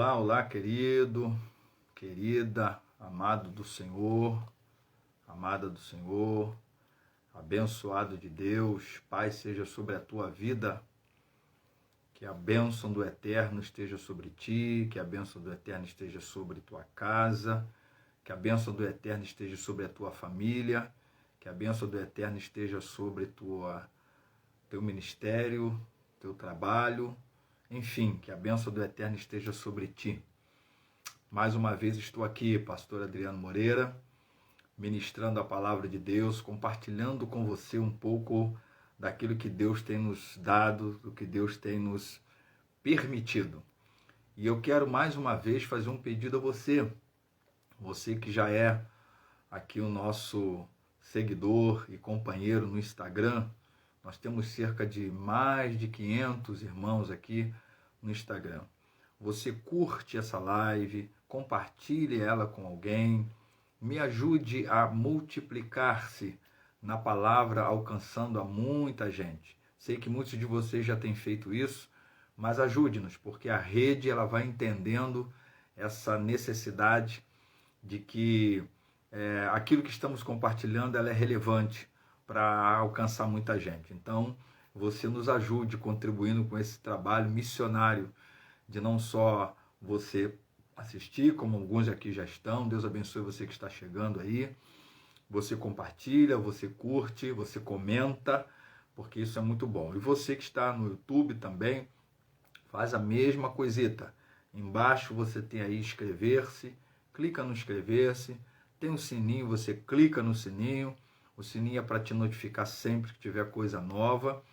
Olá, olá, querido, querida, amado do Senhor, amada do Senhor, abençoado de Deus, paz seja sobre a tua vida, que a bênção do Eterno esteja sobre ti, que a bênção do Eterno esteja sobre tua casa, que a bênção do Eterno esteja sobre a tua família, que a bênção do Eterno esteja sobre teu ministério, teu trabalho, enfim, que a bênção do Eterno esteja sobre ti. Mais uma vez estou aqui, pastor Adriano Moreira, ministrando a palavra de Deus, compartilhando com você um pouco daquilo que Deus tem nos dado, do que Deus tem nos permitido. E eu quero mais uma vez fazer um pedido a você, você que já é aqui o nosso seguidor e companheiro no Instagram. Nós temos cerca de mais de 500 irmãos aqui no Instagram. Você curte essa live, compartilhe ela com alguém, me ajude a multiplicar-se na palavra, alcançando a muita gente. Sei que muitos de vocês já têm feito isso, mas ajude-nos, porque a rede ela vai entendendo essa necessidade de que aquilo que estamos compartilhando ela é relevante para alcançar muita gente. Então, você nos ajude contribuindo com esse trabalho missionário de não só você assistir, como alguns aqui já estão. Deus abençoe você que está chegando aí. Você compartilha, você curte, você comenta, porque isso é muito bom. E você que está no YouTube também, faz a mesma coisita. Embaixo você tem aí inscrever-se, clica no inscrever-se, tem um sininho, você clica no sininho. O sininho é para te notificar sempre que tiver coisa nova.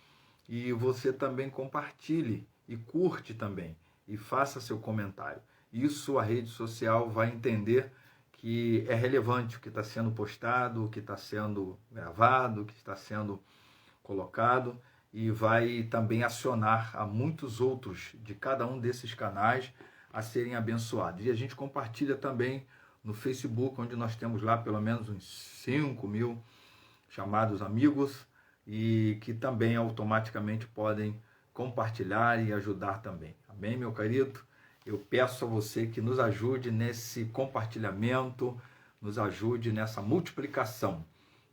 E você também compartilhe e curte também. E faça seu comentário. Isso a rede social vai entender que é relevante o que está sendo postado, o que está sendo gravado, o que está sendo colocado. E vai também acionar a muitos outros de cada um desses canais a serem abençoados. E a gente compartilha também no Facebook, onde nós temos lá pelo menos uns 5.000 chamados amigos, e que também automaticamente podem compartilhar e ajudar também. Amém, meu querido? Eu peço a você que nos ajude nesse compartilhamento, nos ajude nessa multiplicação,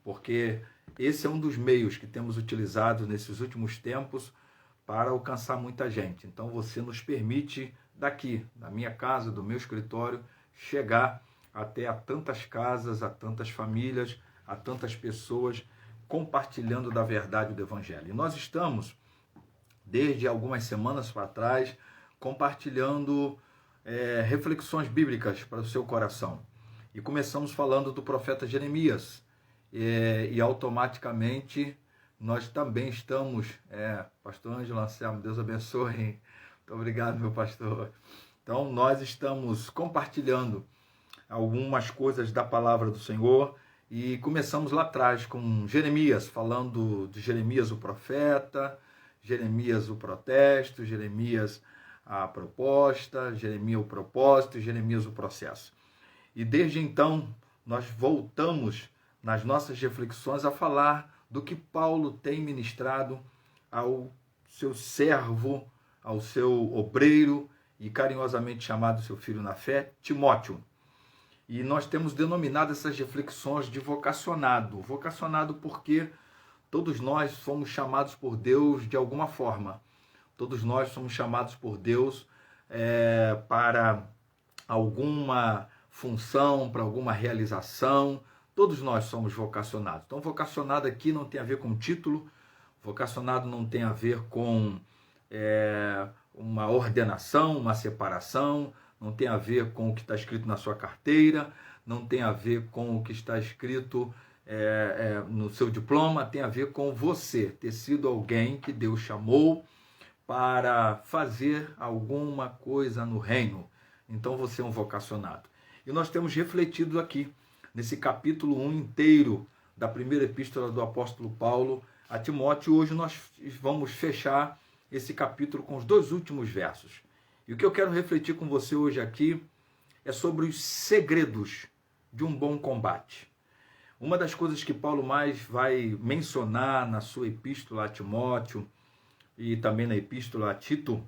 porque esse é um dos meios que temos utilizado nesses últimos tempos para alcançar muita gente. Então você nos permite daqui, da minha casa, do meu escritório, chegar até a tantas casas, a tantas famílias, a tantas pessoas compartilhando da verdade do Evangelho. E nós estamos, desde algumas semanas para trás, compartilhando reflexões bíblicas para o seu coração. E começamos falando do profeta Jeremias. E automaticamente nós também estamos, pastor Ângelo Anselmo, Deus abençoe. Muito obrigado, meu pastor. Então nós estamos compartilhando algumas coisas da palavra do Senhor. E começamos lá atrás com Jeremias, falando de Jeremias o profeta, Jeremias o protesto, Jeremias a proposta, Jeremias o propósito, Jeremias o processo. E desde então nós voltamos nas nossas reflexões a falar do que Paulo tem ministrado ao seu servo, ao seu obreiro e carinhosamente chamado seu filho na fé, Timóteo. E nós temos denominado essas reflexões de vocacionado. Vocacionado porque todos nós somos chamados por Deus de alguma forma. Todos nós somos chamados por Deus para alguma função, para alguma realização. Todos nós somos vocacionados. Então, vocacionado aqui não tem a ver com título. Vocacionado não tem a ver com uma ordenação, uma separação. Não tem a ver com o que está escrito na sua carteira, não tem a ver com o que está escrito no seu diploma, tem a ver com você ter sido alguém que Deus chamou para fazer alguma coisa no reino. Então você é um vocacionado. E nós temos refletido aqui, nesse capítulo 1 inteiro da primeira epístola do apóstolo Paulo a Timóteo. Hoje nós vamos fechar esse capítulo com os 2 últimos versos. E o que eu quero refletir com você hoje aqui é sobre os segredos de um bom combate. Uma das coisas que Paulo mais vai mencionar na sua epístola a Timóteo e também na epístola a Tito,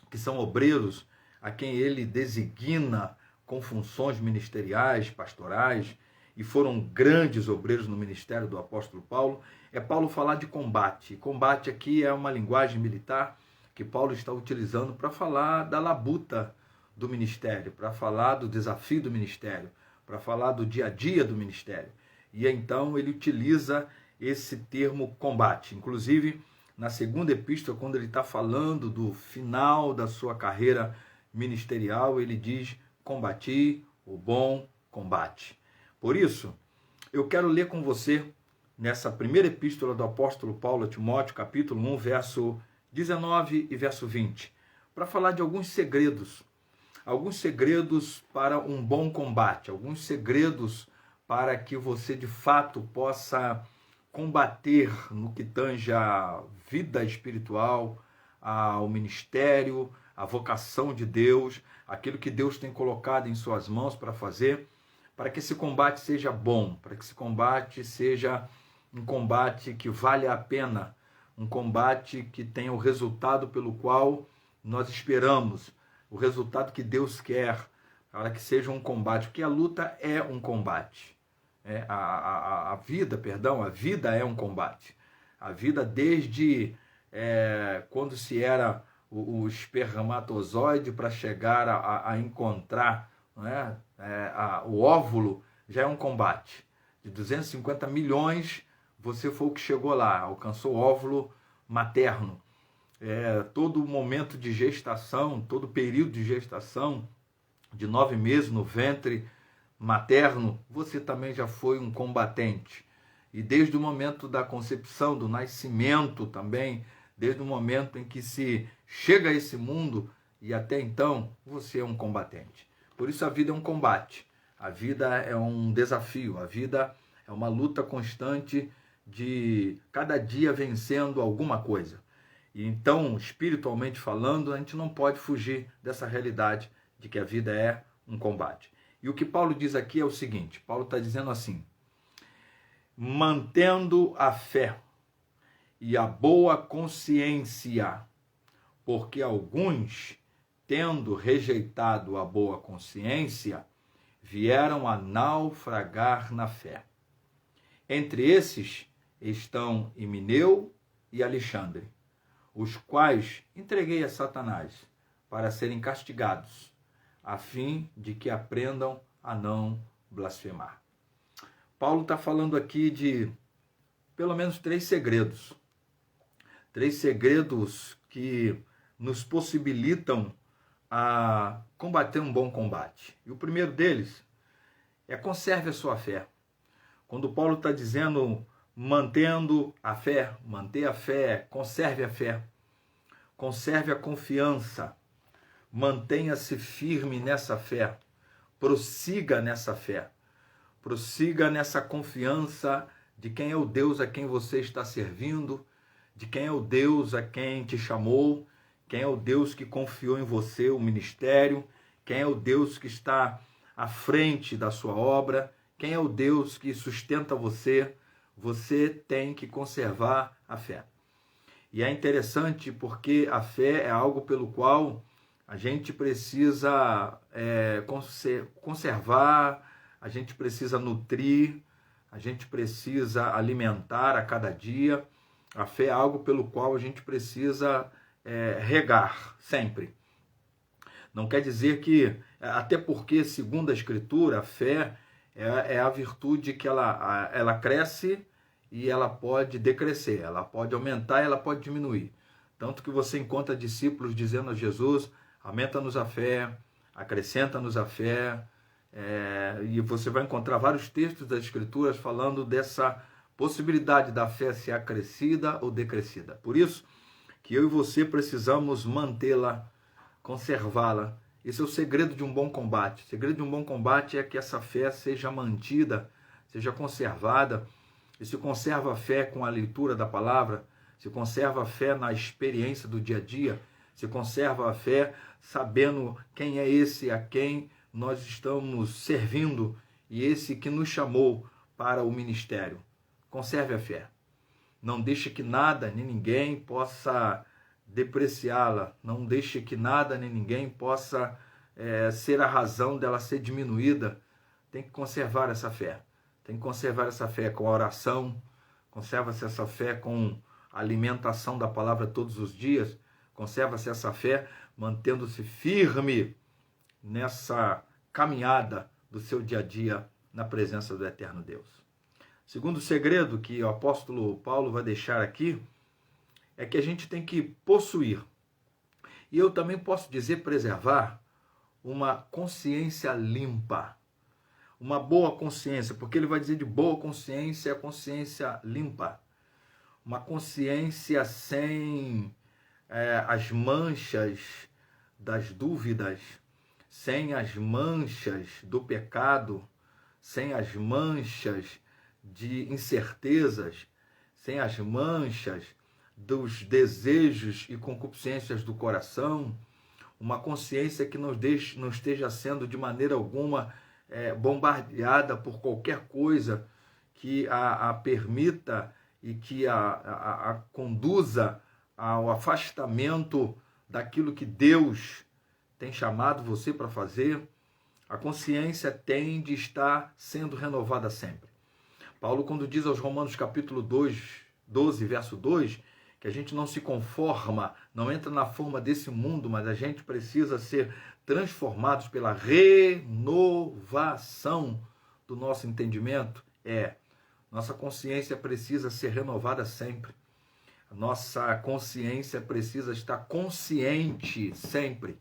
que são obreiros a quem ele designa com funções ministeriais, pastorais, e foram grandes obreiros no ministério do apóstolo Paulo, é Paulo falar de combate. Combate aqui é uma linguagem militar que Paulo está utilizando para falar da labuta do ministério, para falar do desafio do ministério, para falar do dia a dia do ministério. E então ele utiliza esse termo combate. Inclusive, na segunda epístola, quando ele está falando do final da sua carreira ministerial, ele diz: combati o bom combate. Por isso, eu quero ler com você, nessa primeira epístola do apóstolo Paulo a Timóteo, capítulo 1, verso 19 e verso 20, para falar de alguns segredos para um bom combate, alguns segredos para que você de fato possa combater no que tange a vida espiritual, ao ministério, a vocação de Deus, aquilo que Deus tem colocado em suas mãos para fazer, para que esse combate seja bom, para que esse combate seja um combate que vale a pena, um combate que tenha o resultado pelo qual nós esperamos, o resultado que Deus quer, para que seja um combate, porque a luta é um combate. A vida é um combate. A vida desde quando se era o espermatozoide para chegar a encontrar, né, o óvulo, já é um combate. De 250 milhões, você foi o que chegou lá, alcançou o óvulo materno. Todo o momento de gestação, todo o período de gestação, de 9 meses no ventre materno, você também já foi um combatente. E desde o momento da concepção, do nascimento também, desde o momento em que se chega a esse mundo e até então, você é um combatente. Por isso a vida é um combate, a vida é um desafio, a vida é uma luta constante de cada dia vencendo alguma coisa. E então, espiritualmente falando, a gente não pode fugir dessa realidade de que a vida é um combate. E o que Paulo diz aqui é o seguinte, Paulo está dizendo assim: mantendo a fé e a boa consciência, porque alguns, tendo rejeitado a boa consciência, vieram a naufragar na fé. Entre esses estão Himeneu e Alexandre, os quais entreguei a Satanás para serem castigados, a fim de que aprendam a não blasfemar. Paulo está falando aqui de pelo menos 3 segredos. 3 segredos que nos possibilitam a combater um bom combate. E o primeiro deles é: conserve a sua fé. Quando Paulo está dizendo mantendo a fé, manter a fé, conserve a fé, conserve a confiança, mantenha-se firme nessa fé, prossiga nessa fé, prossiga nessa confiança de quem é o Deus a quem você está servindo, de quem é o Deus a quem te chamou, quem é o Deus que confiou em você o ministério, quem é o Deus que está à frente da sua obra, quem é o Deus que sustenta você. Você tem que conservar a fé. E é interessante porque a fé é algo pelo qual a gente precisa conservar, a gente precisa nutrir, a gente precisa alimentar a cada dia. A fé é algo pelo qual a gente precisa regar sempre. Não quer dizer que, até porque, segundo a Escritura, a fé é a virtude que ela cresce e ela pode decrescer, ela pode aumentar e ela pode diminuir. Tanto que você encontra discípulos dizendo a Jesus: aumenta-nos a fé, acrescenta-nos a fé, e você vai encontrar vários textos das Escrituras falando dessa possibilidade da fé ser acrescida ou decrescida. Por isso que eu e você precisamos mantê-la, conservá-la. Esse é o segredo de um bom combate. O segredo de um bom combate é que essa fé seja mantida, seja conservada. E se conserva a fé com a leitura da palavra, se conserva a fé na experiência do dia a dia, se conserva a fé sabendo quem é esse a quem nós estamos servindo e esse que nos chamou para o ministério. Conserve a fé. Não deixe que nada nem ninguém possa depreciá-la, não deixe que nada nem ninguém possa ser a razão dela ser diminuída. Tem que conservar essa fé. Tem que conservar essa fé com a oração, conserva-se essa fé com a alimentação da palavra todos os dias, conserva-se essa fé mantendo-se firme nessa caminhada do seu dia a dia na presença do eterno Deus. Segundo segredo que o apóstolo Paulo vai deixar aqui é que a gente tem que possuir, e eu também posso dizer preservar, uma consciência limpa. Uma boa consciência, porque ele vai dizer de boa consciência a consciência limpa. Uma consciência sem as manchas das dúvidas, sem as manchas do pecado, sem as manchas de incertezas, sem as manchas dos desejos e concupiscências do coração, uma consciência que não esteja sendo de maneira alguma bombardeada por qualquer coisa que a permita e que a conduza ao afastamento daquilo que Deus tem chamado você para fazer. A consciência tem de estar sendo renovada sempre. Paulo, quando diz aos Romanos capítulo 12, verso 2, que a gente não se conforma, não entra na forma desse mundo, mas a gente precisa ser transformados pela renovação do nosso entendimento. Nossa consciência precisa ser renovada sempre. A nossa consciência precisa estar consciente sempre,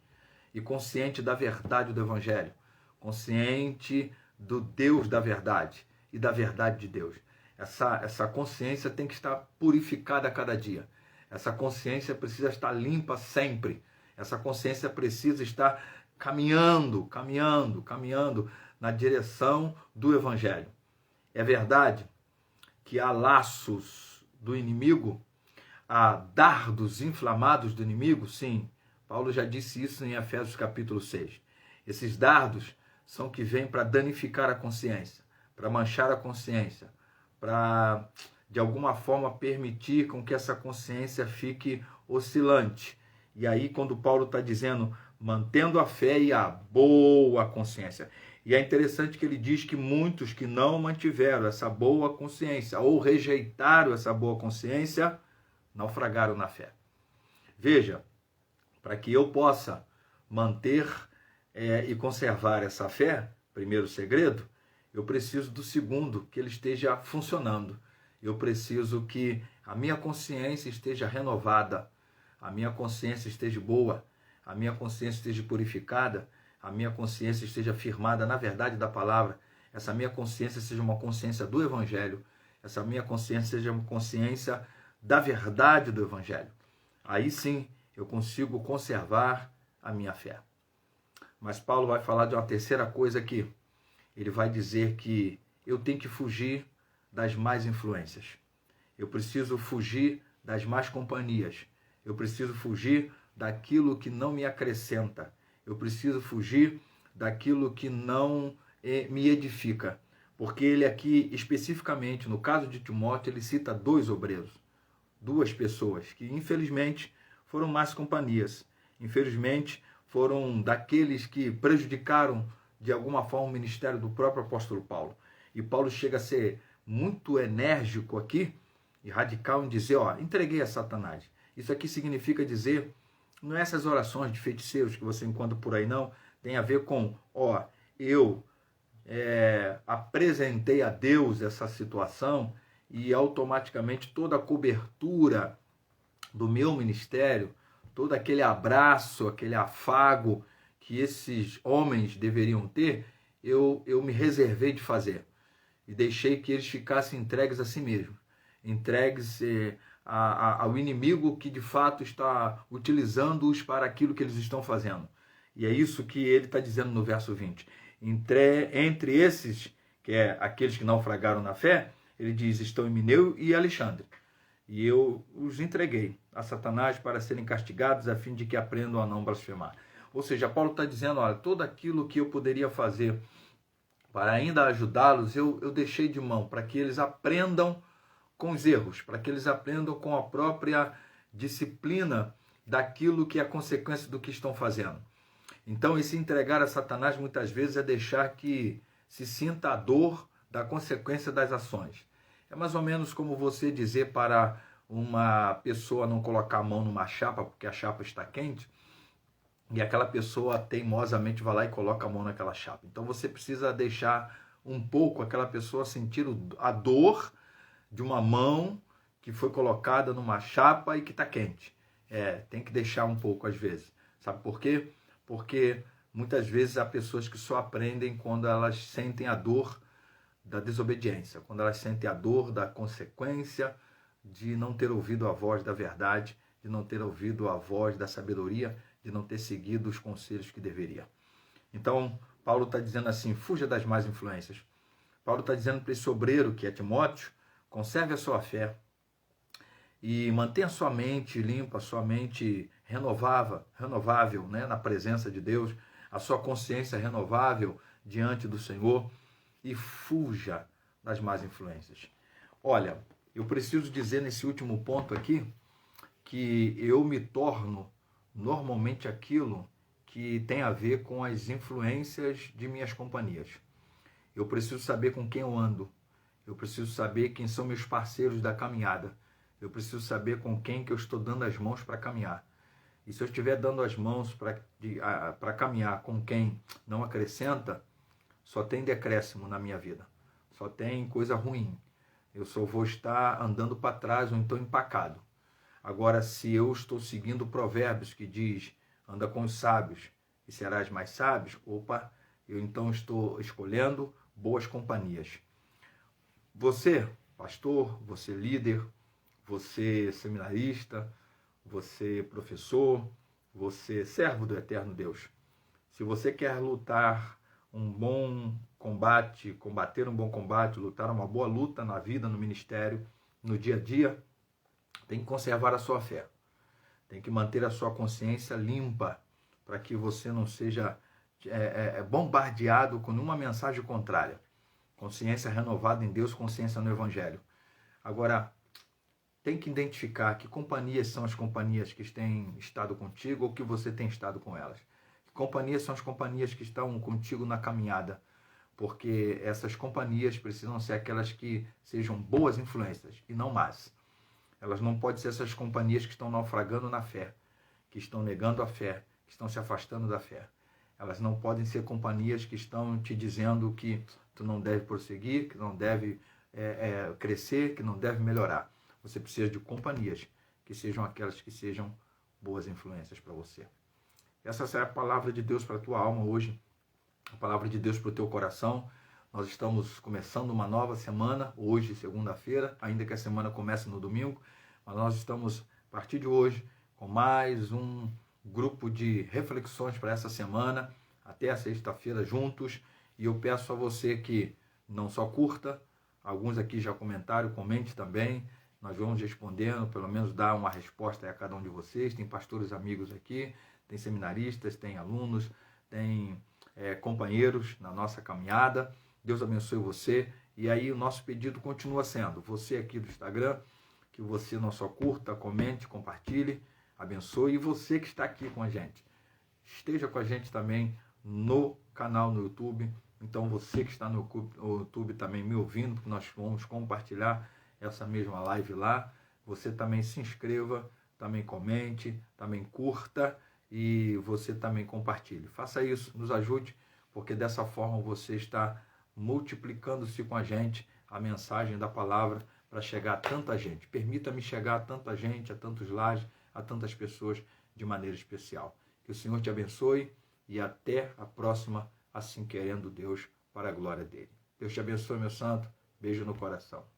e consciente da verdade do Evangelho, consciente do Deus da verdade e da verdade de Deus. Essa consciência tem que estar purificada a cada dia. Essa consciência precisa estar limpa sempre. Essa consciência precisa estar caminhando na direção do Evangelho. É verdade que há laços do inimigo, há dardos inflamados do inimigo? Sim, Paulo já disse isso em Efésios capítulo 6. Esses dardos são que vêm para danificar a consciência, para manchar a consciência, para, de alguma forma, permitir com que essa consciência fique oscilante. E aí, quando Paulo está dizendo, mantendo a fé e a boa consciência. E é interessante que ele diz que muitos que não mantiveram essa boa consciência ou rejeitaram essa boa consciência, naufragaram na fé. Veja, para que eu possa manter e conservar essa fé, primeiro segredo, eu preciso do segundo, que ele esteja funcionando. Eu preciso que a minha consciência esteja renovada, a minha consciência esteja boa, a minha consciência esteja purificada, a minha consciência esteja firmada na verdade da palavra, essa minha consciência seja uma consciência do Evangelho, essa minha consciência seja uma consciência da verdade do Evangelho. Aí sim eu consigo conservar a minha fé. Mas Paulo vai falar de uma terceira coisa aqui. Ele vai dizer que eu tenho que fugir das más influências. Eu preciso fugir das más companhias. Eu preciso fugir daquilo que não me acrescenta. Eu preciso fugir daquilo que não me edifica. Porque ele aqui, especificamente, no caso de Timóteo, ele cita 2 obreiros, 2 pessoas que, infelizmente, foram más companhias. Infelizmente, foram daqueles que prejudicaram, de alguma forma, o ministério do próprio apóstolo Paulo. E Paulo chega a ser muito enérgico aqui e radical em dizer, entreguei a Satanás. Isso aqui significa dizer, não é essas orações de feiticeiros que você encontra por aí, não. Tem a ver com, eu apresentei a Deus essa situação e automaticamente toda a cobertura do meu ministério, todo aquele abraço, aquele afago que esses homens deveriam ter, eu me reservei de fazer. E deixei que eles ficassem entregues a si mesmos, entregues ao inimigo que de fato está utilizando-os para aquilo que eles estão fazendo. E é isso que ele está dizendo no verso 20. Entre esses, que é aqueles que naufragaram na fé, ele diz, estão Himeneu e Alexandre. E eu os entreguei a Satanás para serem castigados, a fim de que aprendam a não blasfemar. Ou seja, Paulo está dizendo, tudo aquilo que eu poderia fazer para ainda ajudá-los, eu deixei de mão, para que eles aprendam com os erros, para que eles aprendam com a própria disciplina daquilo que é consequência do que estão fazendo. Então, esse entregar a Satanás muitas vezes é deixar que se sinta a dor da consequência das ações. É mais ou menos como você dizer para uma pessoa não colocar a mão numa chapa porque a chapa está quente, e aquela pessoa teimosamente vai lá e coloca a mão naquela chapa. Então você precisa deixar um pouco aquela pessoa sentir a dor de uma mão que foi colocada numa chapa e que está quente. Tem que deixar um pouco às vezes. Sabe por quê? Porque muitas vezes há pessoas que só aprendem quando elas sentem a dor da desobediência, quando elas sentem a dor da consequência de não ter ouvido a voz da verdade, de não ter ouvido a voz da sabedoria, de não ter seguido os conselhos que deveria. Então, Paulo está dizendo assim, fuja das más influências. Paulo está dizendo para esse obreiro, que é Timóteo, conserve a sua fé e mantenha a sua mente limpa, a sua mente renovável, né, na presença de Deus, a sua consciência renovável diante do Senhor, e fuja das más influências. Olha, eu preciso dizer nesse último ponto aqui que eu me torno normalmente aquilo que tem a ver com as influências de minhas companhias. Eu preciso saber com quem eu ando. Eu preciso saber quem são meus parceiros da caminhada. Eu preciso saber com quem que eu estou dando as mãos para caminhar. E se eu estiver dando as mãos para caminhar com quem não acrescenta, só tem decréscimo na minha vida. Só tem coisa ruim. Eu só vou estar andando para trás ou então empacado. Agora, se eu estou seguindo Provérbios que diz, anda com os sábios e serás mais sábios, eu então estou escolhendo boas companhias. Você, pastor, você líder, você seminarista, você professor, você servo do eterno Deus. Se você quer lutar um bom combate, combater um bom combate, lutar uma boa luta na vida, no ministério, no dia a dia, tem que conservar a sua fé. Tem que manter a sua consciência limpa para que você não seja bombardeado com nenhuma mensagem contrária. Consciência renovada em Deus, consciência no Evangelho. Agora, tem que identificar que companhias são as companhias que têm estado contigo ou que você tem estado com elas. Que companhias são as companhias que estão contigo na caminhada. Porque essas companhias precisam ser aquelas que sejam boas influências e não más. Elas não podem ser essas companhias que estão naufragando na fé, que estão negando a fé, que estão se afastando da fé. Elas não podem ser companhias que estão te dizendo que tu não deve prosseguir, que não deve crescer, que não deve melhorar. Você precisa de companhias que sejam aquelas que sejam boas influências para você. Essa é a palavra de Deus para a tua alma hoje, a palavra de Deus para o teu coração. Nós estamos começando uma nova semana, hoje, segunda-feira, ainda que a semana comece no domingo, mas nós estamos, a partir de hoje, com mais um grupo de reflexões para essa semana, até a sexta-feira juntos, e eu peço a você que não só curta, alguns aqui já comentaram, comente também, nós vamos respondendo, pelo menos dar uma resposta a cada um de vocês. Tem pastores amigos aqui, tem seminaristas, tem alunos, tem companheiros na nossa caminhada. Deus abençoe você. E aí o nosso pedido continua sendo, você aqui do Instagram, que você não só curta, comente, compartilhe, abençoe. E você que está aqui com a gente, esteja com a gente também no canal no YouTube. Então você que está no YouTube também me ouvindo, porque nós vamos compartilhar essa mesma live lá. Você também se inscreva, também comente, também curta e você também compartilhe. Faça isso, nos ajude, porque dessa forma você está multiplicando-se com a gente a mensagem da palavra para chegar a tanta gente. Permita-me chegar a tanta gente, a tantos lares, a tantas pessoas de maneira especial. Que o Senhor te abençoe e até a próxima, assim querendo Deus, para a glória dele. Deus te abençoe, meu santo. Beijo no coração.